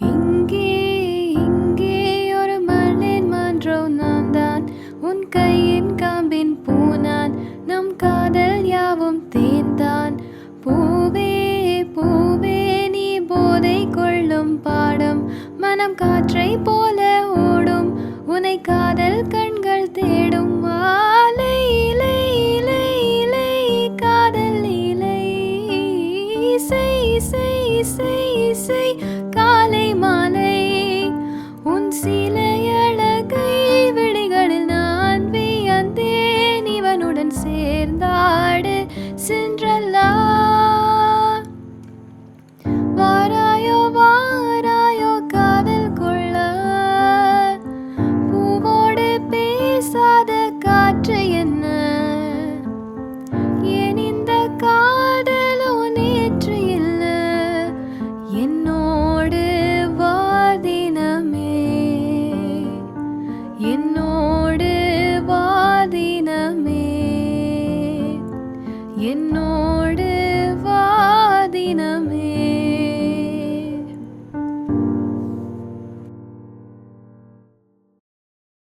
இங்கே இங்கே ஒரு மண்ணின் மன்றோ நான் தான் உன் கையின் காம்பின் பூனான் நம் காதல் யாவும் தேன்தான் பூவே பூவே நீ போதை கொள்ளும் பாடம் மனம் காற்றை போல ஓடும் உனை காதல் கண்கள் தேடும் ஆலை இலை இலை இலை காதல் இலை இசை இசை இசை இசை காலை மாலை உன் சிலை